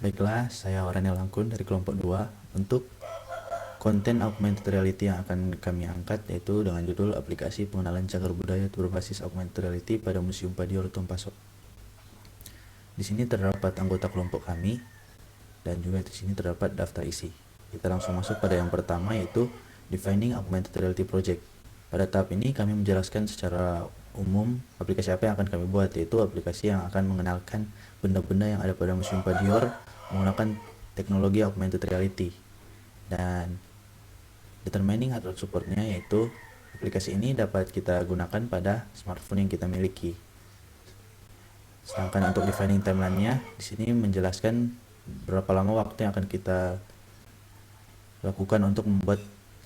Baiklah, saya Oranel Langkun dari kelompok 2 untuk konten augmented reality yang akan kami angkat yaitu dengan judul aplikasi pengenalan cagar budaya berbasis augmented reality pada Museum Padior Tompaso. Di sini terdapat anggota kelompok kami dan juga di sini terdapat daftar isi. Kita langsung masuk pada yang pertama yaitu Defining Augmented Reality Project. Pada tahap ini kami menjelaskan secara umum aplikasi apa yang akan kami buat, yaitu aplikasi yang akan mengenalkan benda-benda yang ada pada Museum Padior menggunakan teknologi augmented reality. Dan determining atau supportnya yaitu aplikasi ini dapat kita gunakan pada smartphone yang kita miliki. Sedangkan untuk defining timeline-nya di sini menjelaskan berapa lama waktu yang akan kita lakukan untuk membuat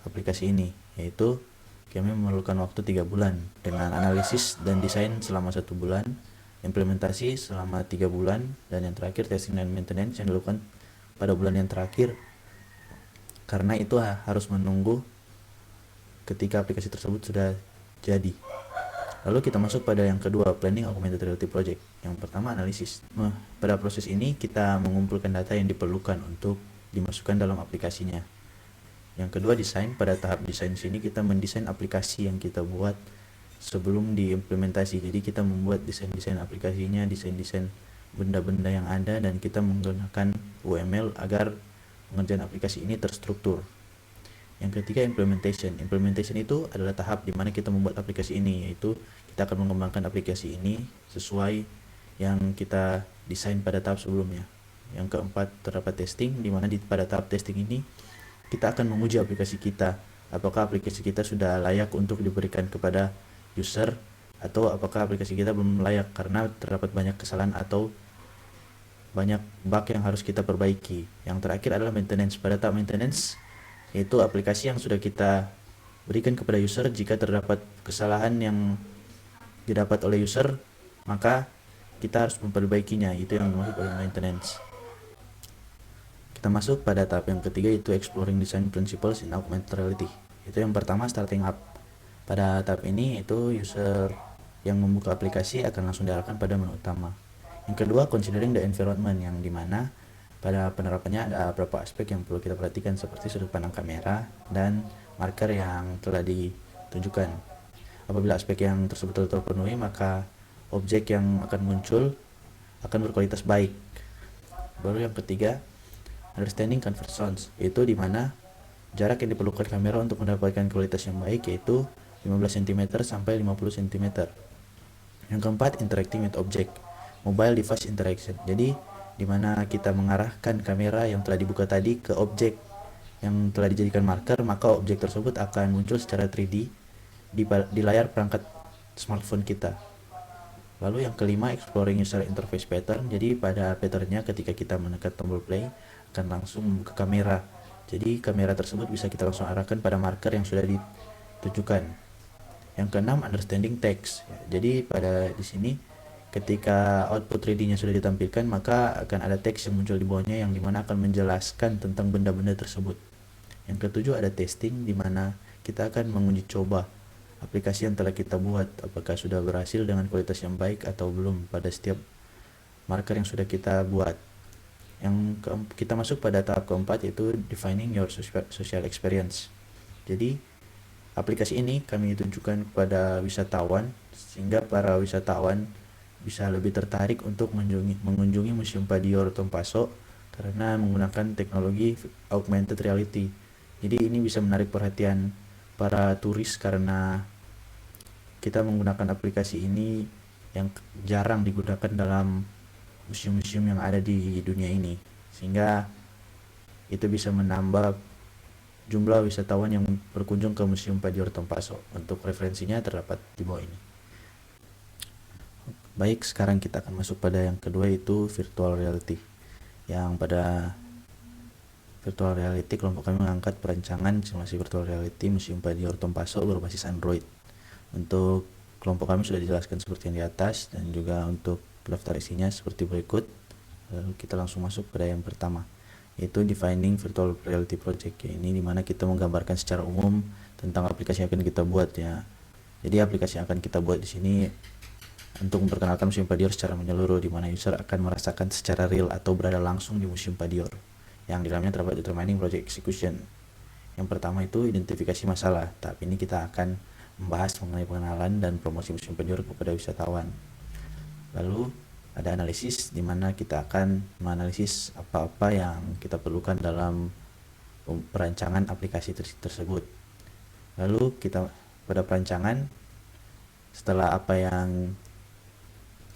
aplikasi ini, yaitu kami memerlukan waktu 3 bulan dengan analisis dan desain selama 1 bulan, implementasi selama 3 bulan, dan yang terakhir testing dan maintenance yang dilakukan pada bulan yang terakhir, karena itu harus menunggu ketika aplikasi tersebut sudah jadi. Lalu kita masuk pada yang kedua, Planning Augmented Reality Project. Yang pertama, analisis. Pada proses ini kita mengumpulkan data yang diperlukan untuk dimasukkan dalam aplikasinya. Yang kedua, desain. Pada tahap desain sini kita mendesain aplikasi yang kita buat sebelum diimplementasi. Jadi kita membuat desain-desain aplikasinya, desain-desain benda-benda yang ada, dan kita menggunakan UML agar pengerjaan aplikasi ini terstruktur. Yang ketiga, implementation. Implementation itu adalah tahap di mana kita membuat aplikasi ini, yaitu kita akan mengembangkan aplikasi ini sesuai yang kita desain pada tahap sebelumnya. Yang keempat, terdapat testing, di mana pada tahap testing ini kita akan menguji aplikasi kita, apakah aplikasi kita sudah layak untuk diberikan kepada user atau apakah aplikasi kita belum layak karena terdapat banyak kesalahan atau banyak bug yang harus kita perbaiki. Yang terakhir adalah maintenance. Pada tahap maintenance yaitu aplikasi yang sudah kita berikan kepada user, jika terdapat kesalahan yang didapat oleh user maka kita harus memperbaikinya, itu yang dimaksud oleh maintenance. Kita masuk pada tahap yang ketiga yaitu Exploring Design Principles in Augmented Reality. Itu yang pertama, starting up. Pada tahap ini itu user yang membuka aplikasi akan langsung diarahkan pada menu utama. Yang kedua, Considering the Environment, yang dimana pada penerapannya ada beberapa aspek yang perlu kita perhatikan seperti sudut pandang kamera dan marker yang telah ditunjukkan. Apabila aspek yang tersebut telah terpenuhi, maka objek yang akan muncul akan berkualitas baik. Baru yang ketiga, Understanding Conversions, yaitu dimana jarak yang diperlukan kamera untuk mendapatkan kualitas yang baik yaitu 15 cm sampai 50 cm. Yang keempat, Interacting with Object, Mobile Device Interaction. Jadi dimana kita mengarahkan kamera yang telah dibuka tadi ke objek yang telah dijadikan marker, maka objek tersebut akan muncul secara 3D di layar perangkat smartphone kita. Lalu yang kelima, Exploring User Interface Pattern. Jadi pada patternnya ketika kita menekan tombol play akan langsung membuka kamera. Jadi kamera tersebut bisa kita langsung arahkan pada marker yang sudah ditujukan. Yang keenam, Understanding Text. Jadi pada di sini ketika output 3D-nya sudah ditampilkan, maka akan ada teks yang muncul di bawahnya yang dimana akan menjelaskan tentang benda-benda tersebut. Yang ketujuh, ada testing, dimana kita akan menguji coba aplikasi yang telah kita buat, apakah sudah berhasil dengan kualitas yang baik atau belum pada setiap marker yang sudah kita buat. Kita masuk pada tahap keempat yaitu Defining Your Social Experience. Jadi aplikasi ini kami tunjukkan kepada wisatawan sehingga para wisatawan bisa lebih tertarik untuk mengunjungi Museum Padior Tompaso karena menggunakan teknologi augmented reality. Jadi ini bisa menarik perhatian para turis karena kita menggunakan aplikasi ini yang jarang digunakan dalam museum-museum yang ada di dunia ini, sehingga itu bisa menambah jumlah wisatawan yang berkunjung ke Museum Padior Tompaso. Untuk referensinya terdapat di bawah ini. Baik, sekarang kita akan masuk pada yang kedua yaitu virtual reality. Yang pada virtual reality kelompok kami mengangkat perancangan simulasi virtual reality Museum Padior Tompaso berbasis Android. Untuk kelompok kami sudah dijelaskan seperti yang di atas dan juga untuk daftar isinya seperti berikut. Lalu kita langsung masuk pada yang pertama yaitu Defining Virtual Reality Project. Ini dimana kita menggambarkan secara umum tentang aplikasi yang akan kita buat ya. Jadi aplikasi yang akan kita buat di sini untuk memperkenalkan Museum Padior secara menyeluruh, di mana user akan merasakan secara real atau berada langsung di Museum Padior, yang di dalamnya terdapat determining project execution. Yang pertama itu identifikasi masalah. Tahap ini kita akan membahas mengenai pengenalan dan promosi Museum Padior kepada wisatawan. Lalu ada analisis, di mana kita akan menganalisis apa-apa yang kita perlukan dalam perancangan aplikasi tersebut. Lalu kita pada perancangan, setelah apa yang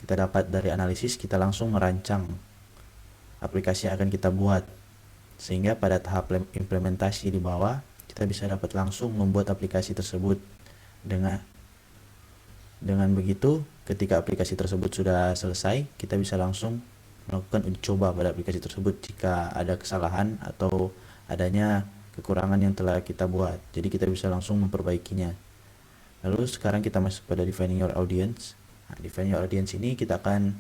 kita dapat dari analisis, kita langsung merancang aplikasi yang akan kita buat, sehingga pada tahap implementasi di bawah kita bisa dapat langsung membuat aplikasi tersebut. Dengan begitu, ketika aplikasi tersebut sudah selesai, kita bisa langsung melakukan uji coba pada aplikasi tersebut jika ada kesalahan atau adanya kekurangan yang telah kita buat. Jadi kita bisa langsung memperbaikinya. Lalu sekarang kita masuk pada defining your audience. Nah, defining your audience ini kita akan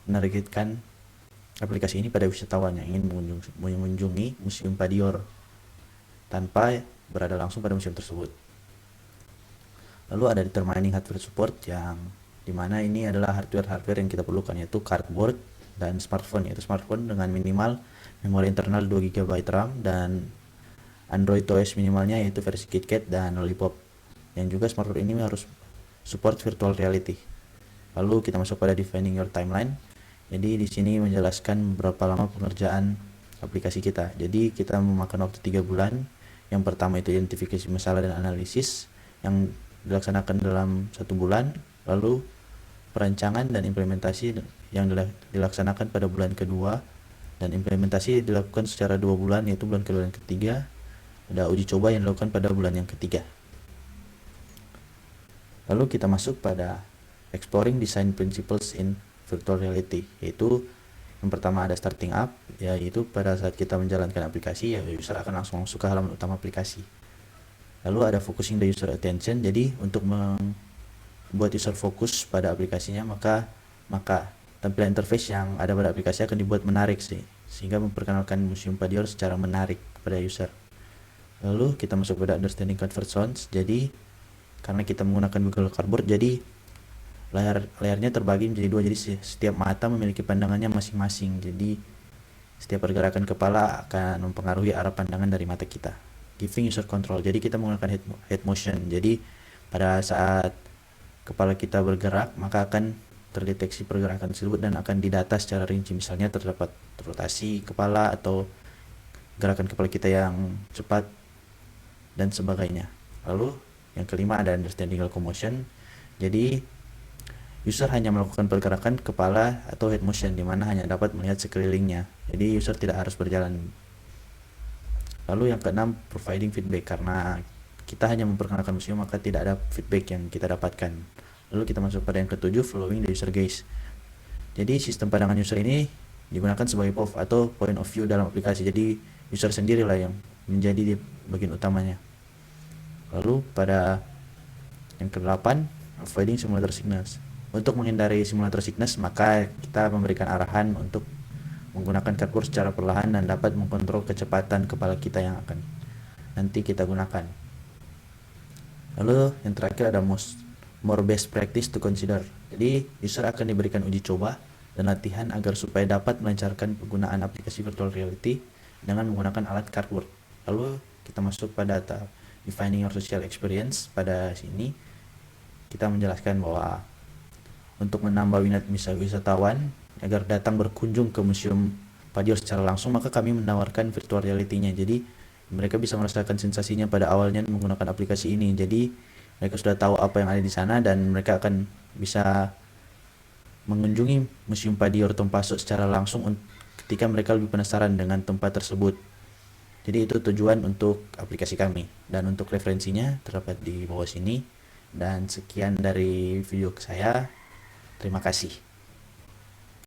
menargetkan aplikasi ini pada wisatawan yang ingin mengunjungi Museum Padior tanpa berada langsung pada museum tersebut. Lalu ada determining hardware support, yang dimana ini adalah hardware yang kita perlukan, yaitu cardboard dan smartphone, yaitu smartphone dengan minimal memori internal 2 GB RAM dan Android OS minimalnya yaitu versi KitKat dan Lollipop, yang juga smartphone ini harus support virtual reality. Lalu kita masuk pada defining your timeline. Jadi di sini menjelaskan berapa lama pengerjaan aplikasi kita. Jadi kita memakan waktu 3 bulan. Yang pertama itu identifikasi masalah dan analisis yang dilaksanakan dalam 1 bulan. Lalu perancangan dan implementasi yang dilaksanakan pada bulan kedua, dan implementasi dilakukan secara 2 bulan, yaitu bulan kedua dan ketiga. Ada uji coba yang dilakukan pada bulan yang ketiga. Lalu kita masuk pada exploring design principles in virtual reality, yaitu yang pertama ada starting up, yaitu pada saat kita menjalankan aplikasi, ya user akan langsung masuk ke halaman utama aplikasi. Lalu ada focusing the user attention, jadi untuk membuat user fokus pada aplikasinya, maka tampilan interface yang ada pada aplikasi akan dibuat menarik sehingga memperkenalkan Museum Padior secara menarik pada user. Lalu kita masuk pada understanding conversions. Jadi karena kita menggunakan Google Cardboard, jadi layarnya terbagi menjadi 2, jadi setiap mata memiliki pandangannya masing-masing. Jadi setiap pergerakan kepala akan mempengaruhi arah pandangan dari mata kita. Giving user control, jadi kita menggunakan head motion. Jadi pada saat kepala kita bergerak, maka akan terdeteksi pergerakan tersebut dan akan didata secara rinci. Misalnya terdapat rotasi kepala atau gerakan kepala kita yang cepat dan sebagainya. Lalu yang kelima ada understanding locomotion. Jadi user hanya melakukan pergerakan kepala atau head motion, di mana hanya dapat melihat sekelilingnya. Jadi user tidak harus berjalan. Lalu yang keenam, providing feedback. Karena kita hanya memperkenalkan museum, maka tidak ada feedback yang kita dapatkan. Lalu kita masuk pada yang ketujuh, following the user gaze. Jadi sistem pandangan user ini digunakan sebagai POV atau point of view dalam aplikasi. Jadi user sendirilah yang menjadi di bagian utamanya. Lalu pada yang ke-8, avoiding simulator sickness. Untuk menghindari simulator sickness, maka kita memberikan arahan untuk menggunakan cardboard secara perlahan dan dapat mengontrol kecepatan kepala kita yang akan nanti kita gunakan. Lalu yang terakhir ada more best practice to consider. Jadi user akan diberikan uji coba dan latihan agar supaya dapat melancarkan penggunaan aplikasi virtual reality dengan menggunakan alat cardboard. Lalu kita masuk pada tahap defining your social experience. Pada sini kita menjelaskan bahwa untuk menambah minat wisatawan agar datang berkunjung ke Museum Padior secara langsung, maka kami menawarkan virtual reality-nya. Jadi mereka bisa merasakan sensasinya pada awalnya menggunakan aplikasi ini. Jadi mereka sudah tahu apa yang ada di sana dan mereka akan bisa mengunjungi Museum Padior Tompasok secara langsung ketika mereka lebih penasaran dengan tempat tersebut. Jadi itu tujuan untuk aplikasi kami, dan untuk referensinya terdapat di bawah sini. Dan sekian dari video saya. Terima kasih.